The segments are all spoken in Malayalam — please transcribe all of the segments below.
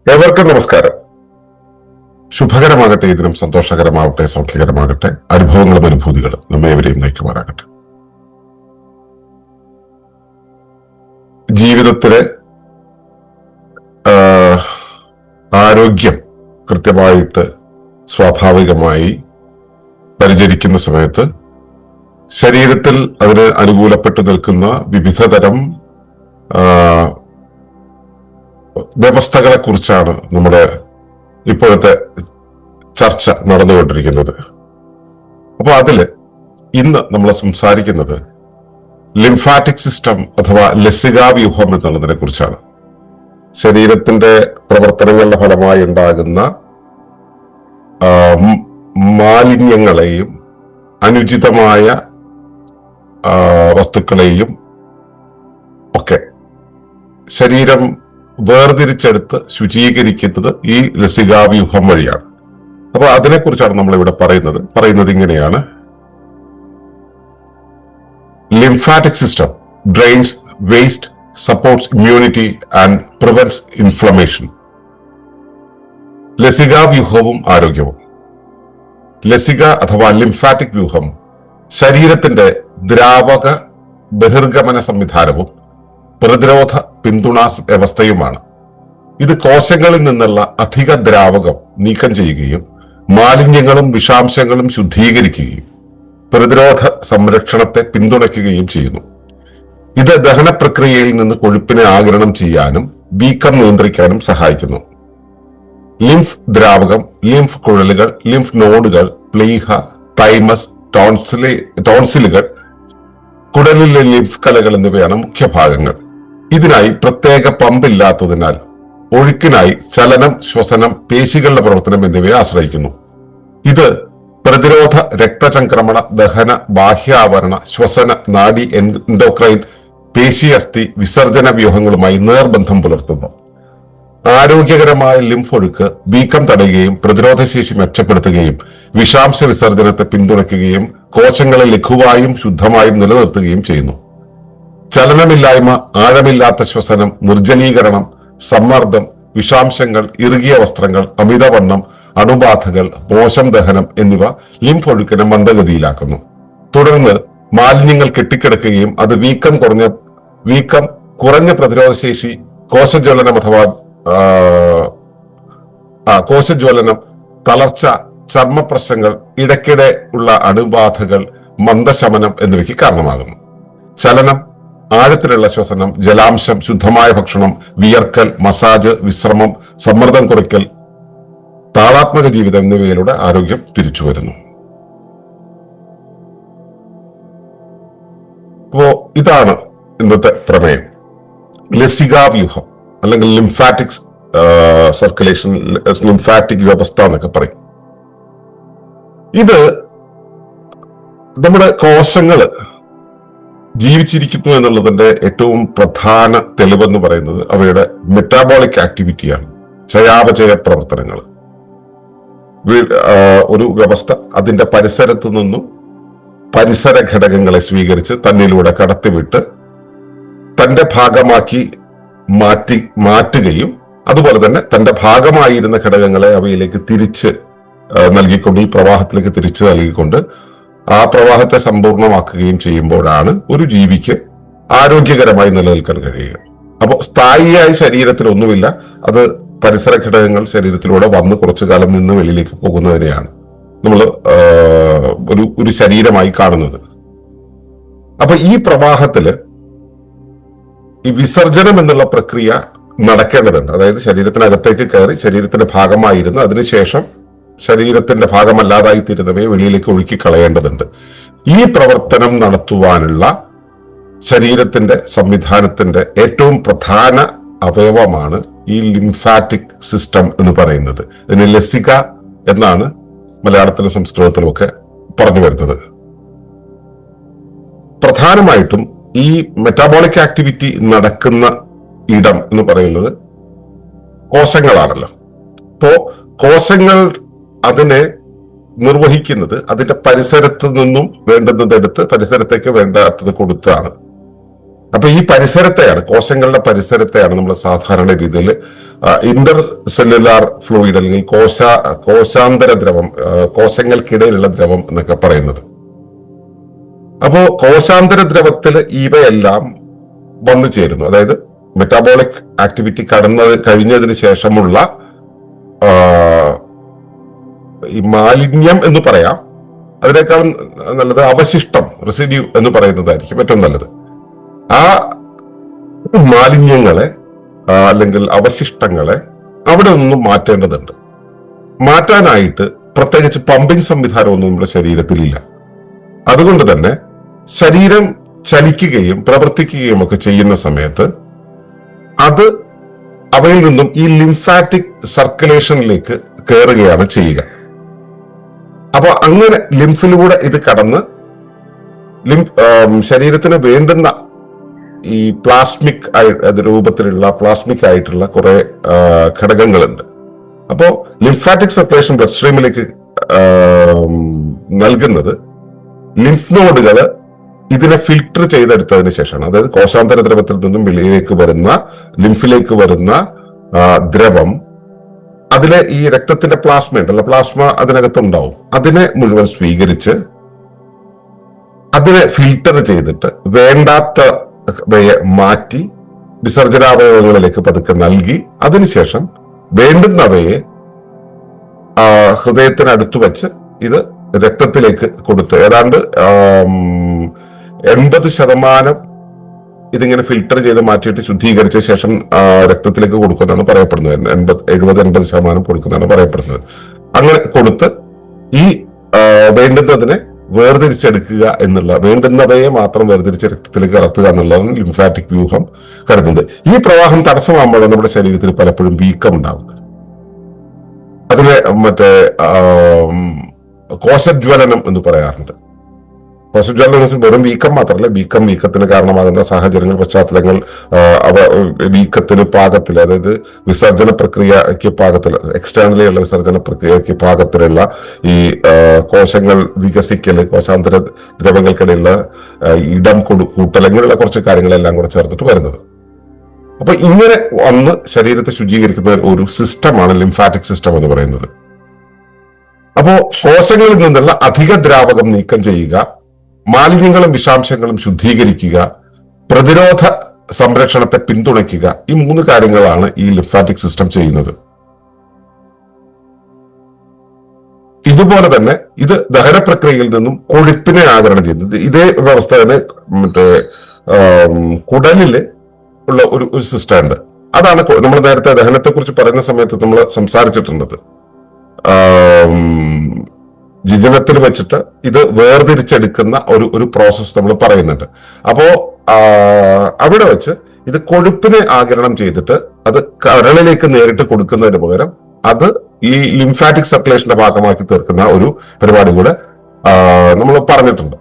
ഏവർക്കും നമസ്കാരം. ശുഭകരമാകട്ടെ, ഇതിനും സന്തോഷകരമാവട്ടെ, സൗഖ്യകരമാകട്ടെ. അനുഭവങ്ങളും അനുഭൂതികളും നമ്മെ എവരെയും നയിക്കുമാറാകട്ടെ. ജീവിതത്തിലെ ആരോഗ്യം കൃത്യമായിട്ട് സ്വാഭാവികമായി പരിചരിക്കുന്ന സമയത്ത് ശരീരത്തിൽ അതിന് അനുകൂലപ്പെട്ടു നിൽക്കുന്ന വിവിധ തരം വ്യവസ്ഥകളെ കുറിച്ചാണ് നമ്മുടെ ഇപ്പോഴത്തെ ചർച്ച നടന്നുകൊണ്ടിരിക്കുന്നത്. അപ്പൊ അതില് ഇന്ന് നമ്മൾ സംസാരിക്കുന്നത് ലിംഫാറ്റിക് സിസ്റ്റം അഥവാ ലസികാ വ്യൂഹം എന്നുള്ളതിനെ കുറിച്ചാണ്. ശരീരത്തിന്റെ പ്രവർത്തനങ്ങളുടെ ഫലമായി ഉണ്ടാകുന്ന മാലിന്യങ്ങളെയും അനുചിതമായ വസ്തുക്കളെയും ഒക്കെ ശരീരം വേർതിരിച്ചെടുത്ത് ശുചീകരിക്കുന്നത് ഈ ലസികാവ്യൂഹം വഴിയാണ്. അപ്പൊ അതിനെക്കുറിച്ചാണ് നമ്മൾ ഇവിടെ പറയുന്നത് ഇങ്ങനെയാണ്: lymphatic system drains waste, supports immunity and prevents inflammation. ലസികാവ്യൂഹവും ആരോഗ്യവും. ലസിക അഥവാ ലിംഫാറ്റിക് വ്യൂഹം ശരീരത്തിന്റെ ദ്രാവക ബഹിർഗമന സംവിധാനവും പ്രതിരോധ പിന്തുണാ വ്യവസ്ഥയുമാണ്. ഇത് കോശങ്ങളിൽ നിന്നുള്ള അധിക ദ്രാവകം നീക്കം ചെയ്യുകയും മാലിന്യങ്ങളും വിഷാംശങ്ങളും ശുദ്ധീകരിക്കുകയും പ്രതിരോധ സംരക്ഷണത്തെ പിന്തുണയ്ക്കുകയും ചെയ്യുന്നു. ഇത് ദഹന പ്രക്രിയയിൽ നിന്ന് കൊഴുപ്പിനെ ആഗിരണം ചെയ്യാനും വീക്കം നിയന്ത്രിക്കാനും സഹായിക്കുന്നു. ലിംഫ് ദ്രാവകം, ലിംഫ് കുഴലുകൾ, ലിംഫ് നോഡുകൾ, പ്ലീഹ, തൈമസ്, ടോൺസിലുകൾ, കുടലിലെ ലിംഫ് കലകൾ എന്നിവയാണ് മുഖ്യ ഭാഗങ്ങൾ. ഇതിനായി പ്രത്യേക പമ്പ് ഇല്ലാത്തതിനാൽ ഒഴുക്കിനായി ചലനം, ശ്വസനം, പേശികളുടെ പ്രവർത്തനം എന്നിവയെ ആശ്രയിക്കുന്നു. ഇത് പ്രതിരോധ, രക്തചംക്രമണ, ദഹന, ബാഹ്യാവരണ, ശ്വസന, നാഡി, എൻഡോക്രൈൻ, പേശി, അസ്ഥി, വിസർജന വ്യൂഹങ്ങളുമായി നേർബന്ധം പുലർത്തുന്നു. ആരോഗ്യകരമായ ലിംഫ് ഒഴുക്ക് വീക്കം തടയുകയും പ്രതിരോധശേഷി മെച്ചപ്പെടുത്തുകയും വിഷാംശ വിസർജനത്തെ പിന്തുണയ്ക്കുകയും കോശങ്ങളെ ലഘുവായും ശുദ്ധമായും നിലനിർത്തുകയും ചെയ്യുന്നു. ചലനമില്ലായ്മ, ആഴമില്ലാത്ത ശ്വസനം, നിർജ്ജലീകരണം, സമ്മർദ്ദം, വിഷാംശങ്ങൾ, ഇറുകിയ വസ്ത്രങ്ങൾ, അമിതവണ്ണം, അണുബാധകൾ, മോശം ദഹനം എന്നിവ ലിംഫ് ഒഴുക്കിനെ മന്ദഗതിയിലാക്കുന്നു. തുടർന്ന് മാലിന്യങ്ങൾ കെട്ടിക്കിടക്കുകയും അത് വീക്കം കുറഞ്ഞ പ്രതിരോധശേഷി, കോശജ്വലനം അഥവാ കോശജ്വലനം, തളർച്ച, ചർമ്മ പ്രശ്നങ്ങൾ, ഇടയ്ക്കിടെ ഉള്ള അണുബാധകൾ, മന്ദശമനം എന്നിവയ്ക്ക് കാരണമാകുന്നു. ചലനം, ആഴത്തിലുള്ള ശ്വസനം, ജലാംശം, ശുദ്ധമായ ഭക്ഷണം, വിയർക്കൽ, മസാജ്, വിശ്രമം, സമ്മർദ്ദം കുറയ്ക്കൽ, താളാത്മക ജീവിതം എന്നിവയിലൂടെ ആരോഗ്യം തിരിച്ചു വരുന്നു. അപ്പോ ഇതാണ് ഇന്നത്തെ പ്രമേയം. ലസികാവ്യൂഹം അല്ലെങ്കിൽ ലിംഫാറ്റിക് സർക്കുലേഷൻ, ലിംഫാറ്റിക് വ്യവസ്ഥ എന്നൊക്കെ പറയും. ഇത് നമ്മുടെ കോശങ്ങള് ജീവിച്ചിരിക്കുന്നു എന്നുള്ളതിന്റെ ഏറ്റവും പ്രധാന തെളിവെന്ന് പറയുന്നത് അവയുടെ മെറ്റാബോളിക് ആക്ടിവിറ്റിയാണ്, ചയാപചയ പ്രവർത്തനങ്ങൾ. ഒരു വ്യവസ്ഥ അതിന്റെ പരിസരത്തു നിന്നും പരിസര ഘടകങ്ങളെ സ്വീകരിച്ച് തന്നിലൂടെ കടത്തിവിട്ട് തന്റെ ഭാഗമാക്കി മാറ്റുകയും അതുപോലെ തന്നെ തന്റെ ഭാഗമായിരുന്ന ഘടകങ്ങളെ അവയിലേക്ക് തിരിച്ച് നൽകിക്കൊണ്ട്, ഈ പ്രവാഹത്തിലേക്ക് തിരിച്ചു നൽകിക്കൊണ്ട് ആ പ്രവാഹത്തെ സമ്പൂർണമാക്കുകയും ചെയ്യുമ്പോഴാണ് ഒരു ജീവിക്ക് ആരോഗ്യകരമായി നിലനിൽക്കാൻ കഴിയുക. അപ്പോൾ സ്ഥായിയായി ശരീരത്തിൽ ഒന്നുമില്ല, അത് പരിസര ഘടകങ്ങൾ ശരീരത്തിലൂടെ വന്ന് കുറച്ചു കാലം നിന്ന് വെളിയിലേക്ക് പോകുന്നതിനെയാണ് നമ്മൾ ഒരു ശരീരമായി കാണുന്നത്. അപ്പൊ ഈ പ്രവാഹത്തില് ഈ വിസർജനം എന്നുള്ള പ്രക്രിയ നടക്കേണ്ടതുണ്ട്. അതായത് ശരീരത്തിനകത്തേക്ക് കയറി ശരീരത്തിന്റെ ഭാഗമായിരുന്ന് അതിനുശേഷം ശരീരത്തിന്റെ ഭാഗമല്ലാതായി തീരുന്നവയെ വെളിയിലേക്ക് ഒഴുക്കി കളയേണ്ടതുണ്ട്. ഈ പ്രവർത്തനം നടത്തുവാനുള്ള ശരീരത്തിന്റെ സംവിധാനത്തിന്റെ ഏറ്റവും പ്രധാന അവയവമാണ് ഈ ലിംഫാറ്റിക് സിസ്റ്റം എന്ന് പറയുന്നത്. ഇതിന് ലസിക എന്നാണ് മലയാളത്തിലും സംസ്കൃതത്തിലും ഒക്കെ പറഞ്ഞു വരുന്നത്. പ്രധാനമായിട്ടും ഈ മെറ്റാബോളിക് ആക്ടിവിറ്റി നടക്കുന്ന ഇടം എന്ന് പറയുന്നത് കോശങ്ങളാണല്ലോ. അപ്പോ കോശങ്ങൾ അതിനെ നിർവഹിക്കുന്നത് അതിന്റെ പരിസരത്ത് നിന്നും വേണ്ടുന്നതെടുത്ത് പരിസരത്തേക്ക് വേണ്ടാത്തത് കൊടുത്താണ്. അപ്പൊ ഈ പരിസരത്തെയാണ്, കോശങ്ങളുടെ പരിസരത്തെയാണ് നമ്മൾ സാധാരണ രീതിയിൽ ഇന്റർ സെല്ലുലാർ ഫ്ലൂയിഡ് അല്ലെങ്കിൽ കോശാന്തര ദ്രവം, കോശങ്ങൾക്കിടയിലുള്ള ദ്രവം എന്നൊക്കെ പറയുന്നത്. അപ്പോ കോശാന്തര ദ്രവത്തിൽ ഇവയെല്ലാം വന്നു ചേരുന്നു. അതായത് മെറ്റാബോളിക് ആക്ടിവിറ്റി കഴിഞ്ഞതിന് ശേഷമുള്ള ഈ മാലിന്യം എന്ന് പറയാം, അതിനേക്കാളും നല്ലത് അവശിഷ്ടം, റെസിഡ്യൂ എന്ന് പറയുന്നതായിരിക്കും ഏറ്റവും നല്ലത്. ആ മാലിന്യങ്ങളെ അല്ലെങ്കിൽ അവശിഷ്ടങ്ങളെ അവിടെ നിന്നും മാറ്റേണ്ടതുണ്ട്. മാറ്റാനായിട്ട് പ്രത്യേകിച്ച് പമ്പിംഗ് സംവിധാനമൊന്നും നമ്മുടെ ശരീരത്തിലില്ല. അതുകൊണ്ട് തന്നെ ശരീരം ചലിക്കുകയും പ്രവർത്തിക്കുകയും ഒക്കെ ചെയ്യുന്ന സമയത്ത് അത് അവയിൽ നിന്നും ഈ ലിംഫാറ്റിക് സർക്കുലേഷനിലേക്ക് കയറുകയാണ് ചെയ്യുക. അപ്പൊ അങ്ങനെ ലിംഫിലൂടെ ഇത് കടന്ന് ശരീരത്തിന് വേണ്ടുന്ന ഈ പ്ലാസ്മിക് രൂപത്തിലുള്ള പ്ലാസ്മിക് ആയിട്ടുള്ള കുറെ ഘടകങ്ങളുണ്ട്. അപ്പോ ലിംഫാറ്റിക് സർക്കുലേഷൻ ബ്ലഡ് സ്ട്രീമിലേക്ക് നൽകുന്നത് ലിംഫ് നോഡുകള് ഇതിനെ ഫിൽട്ടർ ചെയ്തെടുത്തതിന് ശേഷമാണ്. അതായത് കോശാന്തര ദ്രവത്തിൽ നിന്നും വെളിയിലേക്ക് വരുന്ന ലിംഫിലേക്ക് വരുന്ന ദ്രവം, അതിലെ ഈ രക്തത്തിന്റെ പ്ലാസ്മ ഉണ്ടല്ലോ, പ്ലാസ്മ അതിനകത്തുണ്ടാവും. അതിനെ മുഴുവൻ സ്വീകരിച്ച് അതിനെ ഫിൽട്ടർ ചെയ്തിട്ട് വേണ്ടാത്തവയെ മാറ്റി വിസർജനാവയവങ്ങളിലേക്ക് പതുക്കെ നൽകി അതിനുശേഷം വേണ്ടുന്നവയെ ഹൃദയത്തിനടുത്ത് വെച്ച് ഇത് രക്തത്തിലേക്ക് കൊടുത്ത് ഏതാണ്ട് 80% ഇതിങ്ങനെ ഫിൽട്ടർ ചെയ്ത് മാറ്റിയിട്ട് ശുദ്ധീകരിച്ച ശേഷം രക്തത്തിലേക്ക് കൊടുക്കുന്നതാണ് പറയപ്പെടുന്നത്. 70-80% കൊടുക്കുന്നതാണ് പറയപ്പെടുന്നത്. അങ്ങനെ കൊടുത്ത് ഈ വേണ്ടുന്നതിനെ വേർതിരിച്ചെടുക്കുക എന്നുള്ള, വേണ്ടുന്നവയെ മാത്രം വേർതിരിച്ച് രക്തത്തിലേക്ക് കലർത്തുക എന്നുള്ളതാണ് ലിംഫാറ്റിക് വ്യൂഹം കരുതുന്നത്. ഈ പ്രവാഹം തടസ്സമാകുമ്പോഴാണ് നമ്മുടെ ശരീരത്തിൽ പലപ്പോഴും വീക്കം ഉണ്ടാവുന്നത്. അതിനെ കോശജ്വലനം എന്ന് പറയാറുണ്ട്. കോശജ്വലനം വെറും വീക്കം മാത്രമല്ല, വീക്കത്തിന് കാരണമാകുന്ന സാഹചര്യങ്ങൾ, പശ്ചാത്തലങ്ങൾ, വീക്കത്തിന് പാകത്തിൽ, അതായത് വിസർജന പ്രക്രിയയ്ക്ക് പാകത്തിൽ, എക്സ്റ്റേണലി ഉള്ള വിസർജന പ്രക്രിയയ്ക്ക് പാകത്തിലുള്ള ഈ കോശങ്ങൾ വികസിക്കല്, കോശാന്തര ദ്രവങ്ങൾക്കിടയിലുള്ള ഇടം കൂട്ടൽ, ഇങ്ങനെയുള്ള കുറച്ച് കാര്യങ്ങളെല്ലാം കൂടെ ചേർത്തിട്ട് വരുന്നത്. അപ്പൊ ഇങ്ങനെ വന്ന് ശരീരത്തെ ശുചീകരിക്കുന്ന ഒരു സിസ്റ്റമാണ് ലിംഫാറ്റിക് സിസ്റ്റം എന്ന് പറയുന്നത്. അപ്പോ കോശങ്ങളിൽ നിന്നുള്ള അധിക ദ്രാവകം നീക്കം ചെയ്യുക, മാലിന്യങ്ങളും വിഷാംശങ്ങളും ശുദ്ധീകരിക്കുക, പ്രതിരോധ സംരക്ഷണത്തെ പിന്തുണയ്ക്കുക, ഈ 3 കാര്യങ്ങളാണ് ഈ ലിംഫാറ്റിക് സിസ്റ്റം ചെയ്യുന്നത്. ഇതുപോലെ തന്നെ ഇത് ദഹന പ്രക്രിയയിൽ നിന്നും കൊഴുപ്പിനെ ആഗിരണം ചെയ്യുന്നത്. ഇതേ വ്യവസ്ഥ തന്നെ കുടലില് ഉള്ള ഒരു സിസ്റ്റം ഉണ്ട്. അതാണ് നമ്മൾ നേരത്തെ ദഹനത്തെ കുറിച്ച് പറയുന്ന സമയത്ത് നമ്മൾ സംസാരിച്ചിട്ടുള്ളത്. ജിജനത്തിൽ വെച്ചിട്ട് ഇത് വേർതിരിച്ചെടുക്കുന്ന ഒരു പ്രോസസ് നമ്മൾ പറയുന്നുണ്ട്. അപ്പോ അവിടെ വെച്ച് ഇത് കൊഴുപ്പിനെ ആഗിരണം ചെയ്തിട്ട് അത് കരളിലേക്ക് നേരിട്ട് കൊടുക്കുന്നതിന് പകരം അത് ഈ ലിംഫാറ്റിക് സർക്കുലേഷന്റെ ഭാഗമാക്കി തീർക്കുന്ന ഒരു പരിപാടി കൂടെ നമ്മൾ പറഞ്ഞിട്ടുണ്ട്.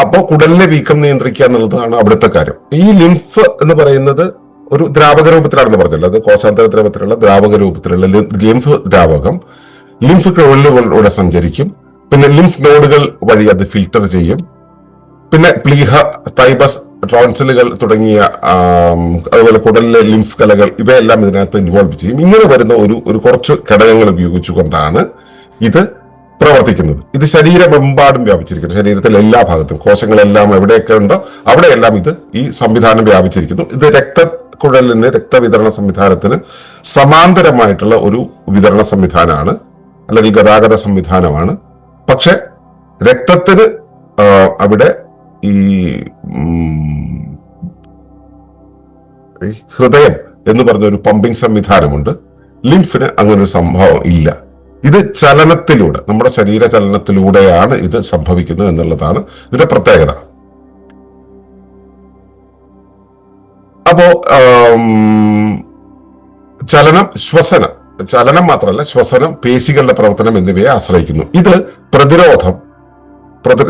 അപ്പോ കുടലിലെ വീക്കം നിയന്ത്രിക്കുക എന്നുള്ളതാണ് അവിടുത്തെ കാര്യം. ഈ ലിംഫ് എന്ന് പറയുന്നത് ഒരു ദ്രാവക രൂപത്തിലാണെന്ന് പറഞ്ഞല്ലോ. അത് കോശാന്തര ദ്രവത്തിലുള്ള ദ്രാവക രൂപത്തിലുള്ള ലിംഫ് ദ്രാവകം ലിംഫ് കുഴലുകളിലൂടെ സഞ്ചരിക്കും. പിന്നെ ലിംഫ് നോഡുകൾ വഴി അത് ഫിൽട്ടർ ചെയ്യും. പിന്നെ പ്ലീഹ, തൈബസ്, ടോൺസിലുകൾ തുടങ്ങിയ അതുപോലെ കുടലിലെ ലിംഫ് കലകൾ ഇവയെല്ലാം ഇതിനകത്ത് ഇൻവോൾവ് ചെയ്യും. ഇങ്ങനെ വരുന്ന ഒരു കുറച്ച് ഘടകങ്ങൾ ഉപയോഗിച്ചുകൊണ്ടാണ് ഇത് പ്രവർത്തിക്കുന്നത്. ഇത് ശരീരമെമ്പാടും വ്യാപിച്ചിരിക്കുന്നു. ശരീരത്തിലെ എല്ലാ ഭാഗത്തും കോശങ്ങളെല്ലാം എവിടെയൊക്കെ ഉണ്ടോ അവിടെയെല്ലാം ഈ സംവിധാനം വ്യാപിച്ചിരിക്കുന്നു. ഇത് രക്തക്കുഴലിന്, രക്തവിതരണ സംവിധാനത്തിന് സമാന്തരമായിട്ടുള്ള ഒരു വിതരണ സംവിധാനമാണ്, അല്ലെങ്കിൽ ഗതാഗത സംവിധാനമാണ്. പക്ഷെ രക്തത്തിന് അവിടെ ഈ ഹൃദയം എന്ന് പറഞ്ഞ ഒരു പമ്പിംഗ് സംവിധാനമുണ്ട്. ലിംഫിന് അങ്ങനെ ഒരു സംഭവം ഇല്ല. ഇത് ചലനത്തിലൂടെ, നമ്മുടെ ശരീര ചലനത്തിലൂടെയാണ് ഇത് സംഭവിക്കുന്നത് എന്നുള്ളതാണ് ഇതിന്റെ പ്രത്യേകത. അപ്പോ ചലനം, ചലനം മാത്രമല്ല, ശ്വസനം, പേശികളുടെ പ്രവർത്തനം എന്നിവയെ ആശ്രയിക്കുന്നു. ഇത്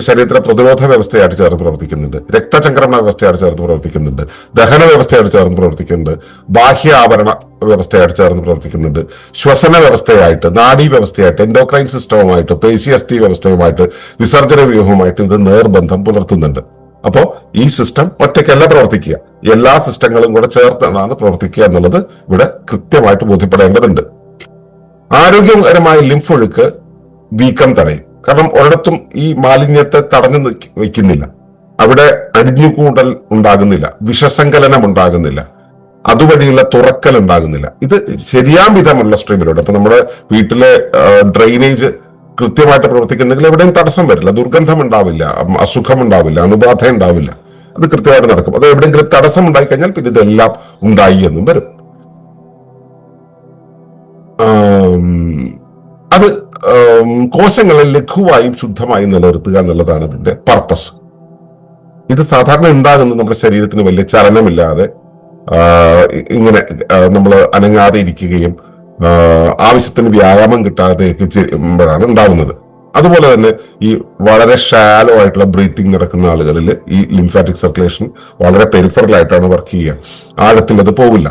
ശരീരത്തിലെ പ്രതിരോധ വ്യവസ്ഥയായിട്ട് ചേർന്ന് പ്രവർത്തിക്കുന്നുണ്ട്, രക്തചംക്രമണ വ്യവസ്ഥയായിട്ട് ചേർന്ന് പ്രവർത്തിക്കുന്നുണ്ട്, ദഹന വ്യവസ്ഥയായിട്ട് ചേർന്ന് പ്രവർത്തിക്കുന്നുണ്ട്, ബാഹ്യ ആവരണ വ്യവസ്ഥയായിട്ട് ചേർന്ന് പ്രവർത്തിക്കുന്നുണ്ട്, ശ്വസന വ്യവസ്ഥയായിട്ട്, നാഡീ വ്യവസ്ഥയായിട്ട്, എൻഡോക്രൈൻ സിസ്റ്റവുമായിട്ട്, പേശി അസ്ഥി വ്യവസ്ഥയുമായിട്ട്, വിസർജന വ്യൂഹവുമായിട്ട് ഇത് നേർബന്ധം പുലർത്തുന്നുണ്ട്. അപ്പോൾ ഈ സിസ്റ്റം ഒറ്റയ്ക്കല്ല പ്രവർത്തിക്കുക, എല്ലാ സിസ്റ്റങ്ങളും കൂടെ ചേർത്താണ് പ്രവർത്തിക്കുക എന്നുള്ളത് ഇവിടെ കൃത്യമായിട്ട് ബോധ്യപ്പെടേണ്ടതുണ്ട്. ആരോഗ്യകരമായ ലിംഫ് ഒഴുക്ക് വീക്കം തടയും. കാരണം ഒരിടത്തും ഈ മാലിന്യത്തെ തടഞ്ഞു വയ്ക്കുന്നില്ല, അവിടെ അടിഞ്ഞുകൂടൽ ഉണ്ടാകുന്നില്ല, വിഷസങ്കലനം ഉണ്ടാകുന്നില്ല, അതുവഴിയുള്ള തുറക്കൽ ഉണ്ടാകുന്നില്ല. ഇത് ശരിയാം വിധമുള്ള സ്ട്രീമിലൂടെ ഇപ്പൊ നമ്മുടെ വീട്ടിലെ ഡ്രെയിനേജ് കൃത്യമായിട്ട് പ്രവർത്തിക്കുന്നെങ്കിൽ എവിടെയും തടസ്സം വരില്ല, ദുർഗന്ധം ഉണ്ടാവില്ല, അസുഖം ഉണ്ടാവില്ല, അണുബാധ ഉണ്ടാവില്ല, അത് കൃത്യമായിട്ട് നടക്കും. അത് എവിടെയെങ്കിലും തടസ്സം ഉണ്ടായി കഴിഞ്ഞാൽ പിന്നെ ഇതെല്ലാം ഉണ്ടായി എന്നും വരും. അത് കോശങ്ങളെ ലഘുവായും ശുദ്ധമായും നിലനിർത്തുക എന്നുള്ളതാണ് അതിന്റെ പർപ്പസ്. ഇത് സാധാരണ ഉണ്ടാകുന്നത് നമ്മുടെ ശരീരത്തിന് വലിയ ചലനമില്ലാതെ ഇങ്ങനെ നമ്മൾ അനങ്ങാതെ ഇരിക്കുകയും ആവശ്യത്തിന് വ്യായാമം കിട്ടാതെയൊക്കെ ചെയ്യുമ്പോഴാണ് ഉണ്ടാവുന്നത്. അതുപോലെ തന്നെ ഈ വളരെ ഷാലോ ആയിട്ടുള്ള ബ്രീത്തിങ് നടക്കുന്ന ആളുകളിൽ ഈ ലിംഫാറ്റിക് സർക്കുലേഷൻ വളരെ പെരിഫറൽ ആയിട്ടാണ് വർക്ക് ചെയ്യുക, ആഴത്തിൽ അത് പോകില്ല.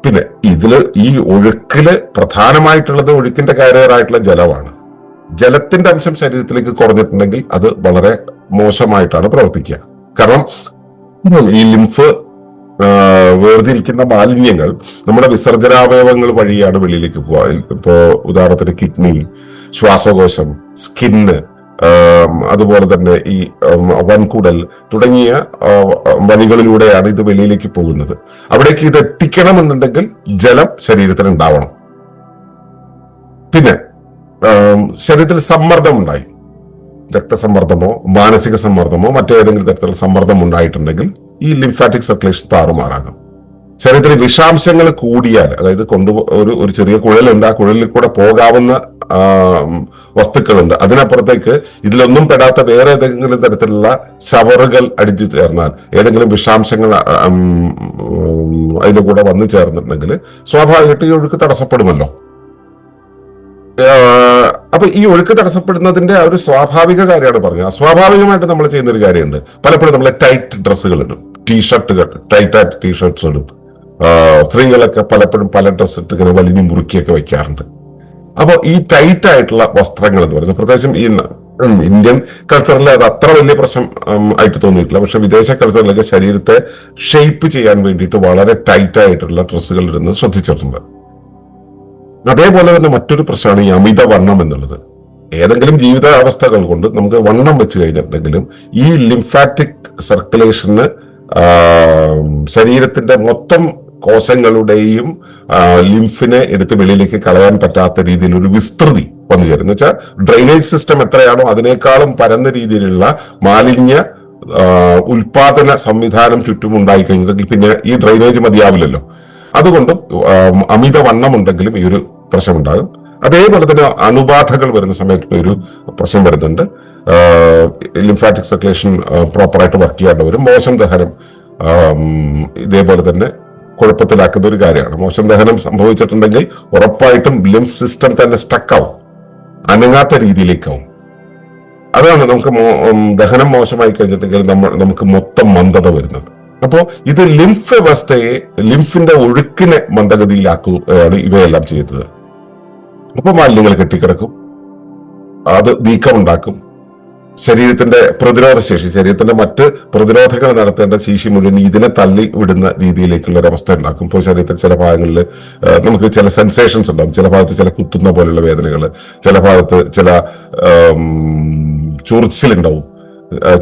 പിന്നെ ഇതില് ഈ ഒഴുക്കില് പ്രധാനമായിട്ടുള്ളത് ഒഴുക്കിന്റെ കാരിയറായിട്ടുള്ള ജലമാണ്. ജലത്തിന്റെ അംശം ശരീരത്തിലേക്ക് കുറഞ്ഞിട്ടുണ്ടെങ്കിൽ അത് വളരെ മോശമായിട്ടാണ് പ്രവർത്തിക്കുക. കാരണം ഈ ലിംഫ് വേർതിരിക്കുന്ന മാലിന്യങ്ങൾ നമ്മുടെ വിസർജനാവയവങ്ങൾ വഴിയാണ് വെളിയിലേക്ക് പോവുക. ഇപ്പോ ഉദാഹരണത്തിന് കിഡ്നി, ശ്വാസകോശം, സ്കിന്ന്, അതുപോലെ തന്നെ ഈ വൻകുടൽ തുടങ്ങിയ വഴികളിലൂടെയാണ് ഇത് വെളിയിലേക്ക് പോകുന്നത്. അവിടേക്ക് ഇത് എത്തിക്കണമെന്നുണ്ടെങ്കിൽ ജലം ശരീരത്തിൽ ഉണ്ടാവണം. പിന്നെ ശരീരത്തിൽ സമ്മർദ്ദം ഉണ്ടായി, രക്തസമ്മർദ്ദമോ മാനസിക സമ്മർദ്ദമോ മറ്റേതെങ്കിലും തരത്തിലുള്ള സമ്മർദ്ദം ഉണ്ടായിട്ടുണ്ടെങ്കിൽ ഈ ലിംഫാറ്റിക് സർക്കുലേഷൻ താറുമാറാകും. ശരീരത്തിൽ വിഷാംശങ്ങൾ കൂടിയാൽ, അതായത് ഒരു ചെറിയ കുഴലുണ്ട്, ആ കുഴലിൽ കൂടെ പോകാവുന്ന വസ്തുക്കളുണ്ട്, അതിനപ്പുറത്തേക്ക് ഇതിലൊന്നും പെടാത്ത വേറെ ഏതെങ്കിലും തരത്തിലുള്ള ഷവറുകൾ അടിച്ചു ചേർന്നാൽ, ഏതെങ്കിലും വിഷാംശങ്ങൾ അതിന്റെ കൂടെ വന്നു ചേർന്നിട്ടുണ്ടെങ്കിൽ സ്വാഭാവികമായിട്ട് ഈ ഒഴുക്ക് തടസ്സപ്പെടുമല്ലോ. അപ്പൊ ഈ ഒഴുക്ക് തടസ്സപ്പെടുന്നതിന്റെ ഒരു സ്വാഭാവിക കാര്യമാണ് പറഞ്ഞത്. അസ്വാഭാവികമായിട്ട് നമ്മൾ ചെയ്യുന്ന ഒരു കാര്യമുണ്ട്. പലപ്പോഴും നമ്മളെ ടൈറ്റ് ഡ്രസ്സുകൾ ഇടും, ടീഷർട്ടുകൾ, ടൈറ്റായിട്ട് ടീഷർട്ട്സ് ഇടും. സ്ത്രീകളൊക്കെ പലപ്പോഴും പല ഡ്രസ്സ് ഇട്ട് ഇങ്ങനെ വലിഞ്ഞു മുറുക്കിയൊക്കെ വെക്കാറുണ്ട്. അപ്പോൾ ഈ ടൈറ്റ് ആയിട്ടുള്ള വസ്ത്രങ്ങൾ എന്ന് പറയുന്നത്, പ്രത്യേകിച്ചും ഈ ഇന്ത്യൻ കൾച്ചറിൽ അത് അത്ര വലിയ പ്രശ്നം ആയിട്ട് തോന്നിയിട്ടില്ല. പക്ഷെ വിദേശ കൾച്ചറിലൊക്കെ ശരീരത്തെ ഷേപ്പ് ചെയ്യാൻ വേണ്ടിയിട്ട് വളരെ ടൈറ്റ് ആയിട്ടുള്ള ഡ്രസ്സുകൾ ഇടുന്നത് ശ്രദ്ധിച്ചിട്ടുണ്ട്. അതേപോലെ തന്നെ മറ്റൊരു പ്രശ്നമാണ് ഈ അമിതവണ്ണം എന്നുള്ളത്. ഏതെങ്കിലും ജീവിതാവസ്ഥകൾ കൊണ്ട് നമുക്ക് വണ്ണം വെച്ച് കഴിഞ്ഞിട്ടുണ്ടെങ്കിലും ഈ ലിംഫാറ്റിക് സർക്കുലേഷന് ശരീരത്തിന്റെ മൊത്തം കോശങ്ങളുടെയും ലിംഫിനെ എടുത്ത് വെളിയിലേക്ക് കളയാൻ പറ്റാത്ത രീതിയിൽ ഒരു വിസ്തൃതി വന്നു ചേരും. എന്ന് വെച്ചാൽ ഡ്രെയിനേജ് സിസ്റ്റം എത്രയാണോ അതിനേക്കാളും പരന്ന രീതിയിലുള്ള മാലിന്യ ഉൽപാദന സംവിധാനം ചുറ്റും ഉണ്ടായി കഴിഞ്ഞിട്ടുണ്ടെങ്കിൽ പിന്നെ ഈ ഡ്രെയിനേജ് മതിയാവില്ലല്ലോ. അതുകൊണ്ടും അമിതവണ്ണം ഉണ്ടെങ്കിലും ഈ ഒരു പ്രശ്നം ഉണ്ടാകും. അതേപോലെ തന്നെ അണുബാധകൾ വരുന്ന സമയത്ത് ഒരു പ്രശ്നം വരുന്നുണ്ട്. ലിംഫാറ്റിക് സർക്കുലേഷൻ പ്രോപ്പറായിട്ട് വർക്ക് ചെയ്യാണ്ട് വരും. മോശം ദഹനം ഇതേപോലെ തന്നെ കുഴപ്പത്തിലാക്കുന്ന ഒരു കാര്യമാണ്. മോശം ദഹനം സംഭവിച്ചിട്ടുണ്ടെങ്കിൽ ഉറപ്പായിട്ടും ലിംഫ് സിസ്റ്റം തന്നെ സ്റ്റക്കാവും, അനങ്ങാത്ത രീതിയിലേക്കാവും. അതാണ് നമുക്ക് ദഹനം മോശമായി കഴിഞ്ഞിട്ടുണ്ടെങ്കിൽ നമുക്ക് മൊത്തം മന്ദത വരുന്നത്. അപ്പോ ഇത് ലിംഫ് വ്യവസ്ഥയെ, ലിംഫിന്റെ ഒഴുക്കിനെ മന്ദഗതിയിലാക്കുകയാണ് ഇവയെല്ലാം ചെയ്തത്. അപ്പൊ മാലിന്യങ്ങൾ കെട്ടിക്കിടക്കും, അത് വീക്കമുണ്ടാക്കും, ശരീരത്തിന്റെ പ്രതിരോധ ശേഷി, ശരീരത്തിന്റെ മറ്റ് പ്രതിരോധങ്ങൾ നടത്തേണ്ട ശേഷി മുഴുവൻ ഇതിനെ തള്ളി വിടുന്ന രീതിയിലേക്കുള്ള ഒരു അവസ്ഥ ഉണ്ടാക്കും. ഇപ്പോൾ ശരീരത്തിൽ ചില ഭാഗങ്ങളിൽ നമുക്ക് ചില സെൻസേഷൻസ് ഉണ്ടാകും. ചില ഭാഗത്ത് ചില കുത്തുന്ന പോലെയുള്ള വേദനകൾ, ചില ഭാഗത്ത് ചില ചൊറിച്ചിലുണ്ടാവും,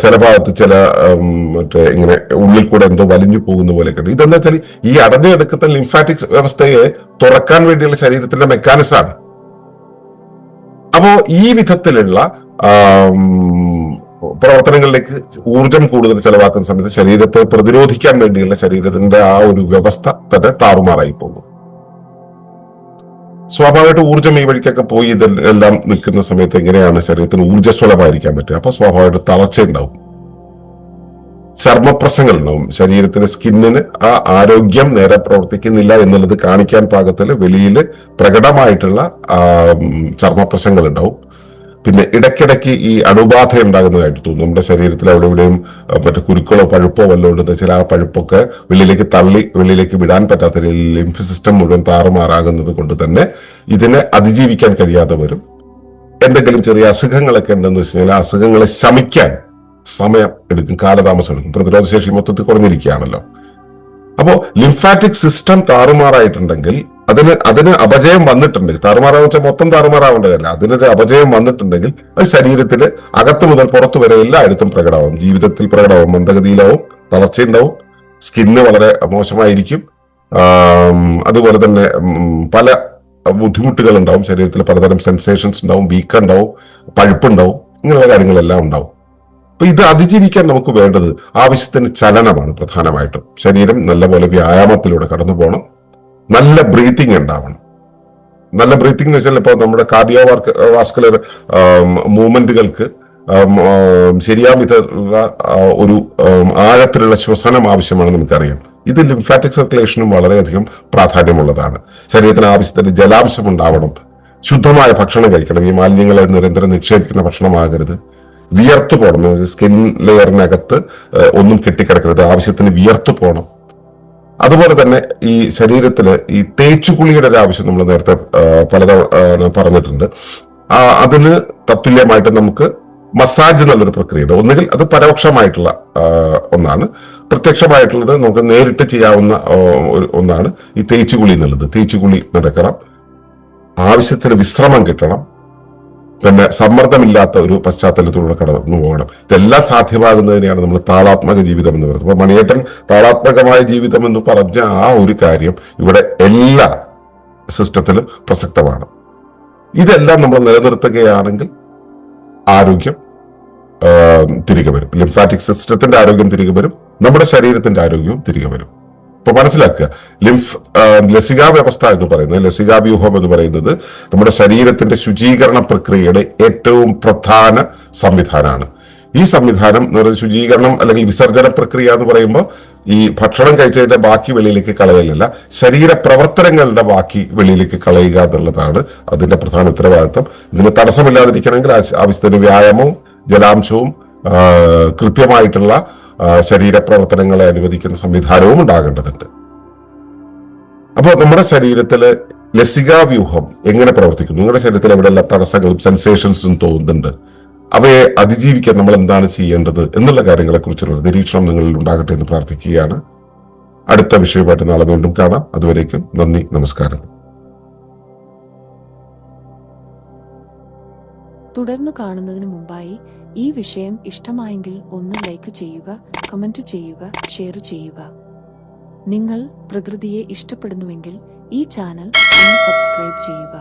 ചില ഭാഗത്ത് ചില ഇങ്ങനെ ഉള്ളിൽ കൂടെ എന്തോ വലിഞ്ഞു പോകുന്ന പോലെയൊക്കെ ഉണ്ട്. ഇതെന്താ വെച്ചാൽ ഈ അടഞ്ഞെടുക്കുന്ന ലിംഫാറ്റിക് വ്യവസ്ഥയെ തുറക്കാൻ വേണ്ടിയുള്ള ശരീരത്തിന്റെ മെക്കാനിസമാണ്. അപ്പോ ഈ വിധത്തിലുള്ള പ്രവർത്തനങ്ങളിലേക്ക് ഊർജം കൂടുതൽ ചെലവാക്കുന്ന സമയത്ത് ശരീരത്തെ പ്രതിരോധിക്കാൻ വേണ്ടിയുള്ള ശരീരത്തിന്റെ ആ ഒരു വ്യവസ്ഥ തന്നെ താറുമാറായി പോകും. സ്വാഭാവികമായിട്ട് ഊർജ്ജം ഈ വഴിക്കൊക്കെ പോയി ഇതെല്ലാം നിൽക്കുന്ന സമയത്ത് എങ്ങനെയാണ് ശരീരത്തിന് ഊർജ്ജസ്വലമായിരിക്കാൻ പറ്റുക? അപ്പൊ സ്വാഭാവികമായിട്ട് തളർച്ച ഉണ്ടാവും, ചർമ്മപ്രശ്നങ്ങൾ ഉണ്ടാവും. ശരീരത്തിന്റെ സ്കിന്നിന് ആ ആരോഗ്യം നേരെ പ്രവർത്തിക്കുന്നില്ല എന്നുള്ളത് കാണിക്കാൻ പാകത്തിൽ വെളിയിൽ പ്രകടമായിട്ടുള്ള ചർമ്മപ്രശ്നങ്ങൾ ഉണ്ടാവും. പിന്നെ ഇടയ്ക്കിടയ്ക്ക് ഈ അണുബാധ ഉണ്ടാകുന്നതായിട്ട് തോന്നും. നമ്മുടെ ശരീരത്തിൽ അവിടെ ഇവിടെയും മറ്റു കുരുക്കളോ പഴുപ്പോ വല്ലതും ഉണ്ടെന്ന് വെച്ചാൽ ആ പഴുപ്പൊക്കെ വെളിയിലേക്ക് തള്ളി വെളിയിലേക്ക് വിടാൻ പറ്റാത്ത രീതിയിൽ ലിംഫ് സിസ്റ്റം മുഴുവൻ താറുമാറാകുന്നത് കൊണ്ട് തന്നെ ഇതിനെ അതിജീവിക്കാൻ കഴിയാതെ വരും. എന്തെങ്കിലും ചെറിയ അസുഖങ്ങളൊക്കെ ഉണ്ടെന്ന് വെച്ച് കഴിഞ്ഞാൽ അസുഖങ്ങളെ ശമിക്കാൻ സമയം എടുക്കും, കാലതാമസം എടുക്കും. പ്രതിരോധ ശേഷി മൊത്തത്തിൽ കുറഞ്ഞിരിക്കുകയാണല്ലോ. അപ്പോ ലിംഫാറ്റിക് സിസ്റ്റം താറുമാറായിട്ടുണ്ടെങ്കിൽ, അതിന് അപജയം വന്നിട്ടുണ്ടെങ്കിൽ, താറുമാറാന്ന് വെച്ചാൽ മൊത്തം താറുമാറാവേണ്ടതല്ല, അതിനൊരു അപജയം വന്നിട്ടുണ്ടെങ്കിൽ അത് ശരീരത്തിൽ അകത്ത് മുതൽ പുറത്തു വരെ എല്ലായിടത്തും പ്രകടമാവും. ജീവിതത്തിൽ പ്രകടമാവും, മന്ദഗതിയിലാവും, തളർച്ചയുണ്ടാവും, സ്കിന്ന് വളരെ മോശമായിരിക്കും. അതുപോലെ തന്നെ പല ബുദ്ധിമുട്ടുകൾ ഉണ്ടാവും, ശരീരത്തിൽ പലതരം സെൻസേഷൻസ് ഉണ്ടാവും, വീക്കുണ്ടാവും, പഴുപ്പുണ്ടാവും, ഇങ്ങനെയുള്ള കാര്യങ്ങളെല്ലാം ഉണ്ടാവും. അപ്പൊ ഇത് അതിജീവിക്കാൻ നമുക്ക് വേണ്ടത് ആവശ്യത്തിന് ചലനമാണ് പ്രധാനമായിട്ടും. ശരീരം നല്ലപോലെ വ്യായാമത്തിലൂടെ കടന്നു പോകണം, നല്ല ബ്രീത്തിങ് ഉണ്ടാവണം. നല്ല ബ്രീത്തിങ് എന്ന് വെച്ചാൽ ഇപ്പോൾ നമ്മുടെ കാർഡിയോ വാസ്കുലർ മൂവ്മെന്റുകൾക്ക് ശരിയായ വിധമുള്ള ഒരു ആഴത്തിലുള്ള ശ്വസനം ആവശ്യമാണെന്ന് നമുക്കറിയാം. ഇത് ലിംഫാറ്റിക് സർക്കുലേഷനും വളരെയധികം പ്രാധാന്യമുള്ളതാണ്. ശരീരത്തിന് ആവശ്യത്തിന് ജലാംശം ഉണ്ടാവണം, ശുദ്ധമായ ഭക്ഷണം കഴിക്കണം, ഈ മാലിന്യങ്ങളെ നിരന്തരം നിക്ഷേപിക്കുന്ന ഭക്ഷണമാകരുത്, വിയർത്തു പോകണം, സ്കിൻ ലെയറിനകത്ത് ഒന്നും കെട്ടിക്കിടക്കരുത്, ആവശ്യത്തിന് വിയർത്തു പോകണം. അതുപോലെ തന്നെ ഈ ശരീരത്തില് ഈ തേച്ചുകുളിയുടെ ഒരു ആവശ്യം നമ്മൾ നേരത്തെ പലതവണ പറഞ്ഞിട്ടുണ്ട്. അതിന് തത്തുല്യമായിട്ട് നമുക്ക് മസാജ് എന്നുള്ളൊരു പ്രക്രിയയുണ്ട്. ഒന്നുകിൽ അത് പരോക്ഷമായിട്ടുള്ള ഒന്നാണ്, പ്രത്യക്ഷമായിട്ടുള്ളത് നമുക്ക് നേരിട്ട് ചെയ്യാവുന്ന ഒന്നാണ് ഈ തേച്ചുകുളി എന്നുള്ളത്. തേച്ചുകുളി നടക്കണം, ആവശ്യത്തിന് വിശ്രമം കിട്ടണം, പിന്നെ സമ്മർദ്ദമില്ലാത്ത ഒരു പശ്ചാത്തലത്തിലൂടെ കടന്നു പോകണം. ഇതെല്ലാം സാധ്യമാകുന്നതിനെയാണ് നമ്മൾ താളാത്മക ജീവിതം എന്ന് പറയുന്നത്. അപ്പൊ മണിയേട്ടൻ താളാത്മകമായ ജീവിതം എന്ന് പറഞ്ഞ ആ ഒരു കാര്യം ഇവിടെ എല്ലാ സിസ്റ്റത്തിലും പ്രസക്തമാണ്. ഇതെല്ലാം നമ്മൾ നിലനിർത്തുകയാണെങ്കിൽ ആരോഗ്യം തിരികെ വരും. ലിംഫാറ്റിക് സിസ്റ്റത്തിന്റെ ആരോഗ്യം തിരികെ വരും, നമ്മുടെ ശരീരത്തിന്റെ ആരോഗ്യവും തിരികെ വരും. ഇപ്പൊ മനസ്സിലാക്കുക, ലസികാ വ്യവസ്ഥ എന്ന് പറയുന്നത്, ലസികാ വ്യൂഹം എന്ന് പറയുന്നത് നമ്മുടെ ശരീരത്തിന്റെ ശുചീകരണ പ്രക്രിയയുടെ ഏറ്റവും പ്രധാന സംവിധാനമാണ്. ഈ സംവിധാനം ശുചീകരണം അല്ലെങ്കിൽ വിസർജന പ്രക്രിയ എന്ന് പറയുമ്പോൾ ഈ ഭക്ഷണം കഴിച്ചതിന്റെ ബാക്കി വെളിയിലേക്ക് കളയലല്ല, ശരീര പ്രവർത്തനങ്ങളുടെ ബാക്കി വെളിയിലേക്ക് കളയുക എന്നുള്ളതാണ് അതിന്റെ പ്രധാന ഉത്തരവാദിത്വം. ഇതിന് തടസ്സമില്ലാതിരിക്കണമെങ്കിൽ ആവശ്യത്തിന് വ്യായാമവും ജലാംശവും കൃത്യമായിട്ടുള്ള ശരീര പ്രവർത്തനങ്ങളെ അനുവദിക്കുന്ന സംവിധാനവും ഉണ്ടാകേണ്ടതുണ്ട്. അപ്പോൾ നമ്മുടെ ശരീരത്തില് ലസികാ വ്യൂഹം എങ്ങനെ പ്രവർത്തിക്കുന്നു, നിങ്ങളുടെ ശരീരത്തിൽ എവിടെയെല്ലാം തടസ്സങ്ങളും സെൻസേഷൻസും തോന്നുന്നുണ്ട്, അവയെ അതിജീവിക്കാൻ നമ്മൾ എന്താണ് ചെയ്യേണ്ടത് എന്നുള്ള കാര്യങ്ങളെ കുറിച്ചുള്ള നിരീക്ഷണം നിങ്ങളിൽ ഉണ്ടാകട്ടെ എന്ന് പ്രാർത്ഥിക്കുകയാണ്. അടുത്ത വിഷയമായിട്ട് നാളെ വീണ്ടും കാണാം. അതുവരേക്കും നന്ദി, നമസ്കാരം. തുടർന്ന് കാണുന്നതിന് മുമ്പായി ഈ വിഷയം ഇഷ്ടമായെങ്കിൽ ഒന്ന് ലൈക്ക് ചെയ്യുക, കമന്റ് ചെയ്യുക, ഷെയർ ചെയ്യുക. നിങ്ങൾ പ്രകൃതിയെ ഇഷ്ടപ്പെടുന്നുവെങ്കിൽ ഈ ചാനൽ ഒന്ന് സബ്സ്ക്രൈബ് ചെയ്യുക.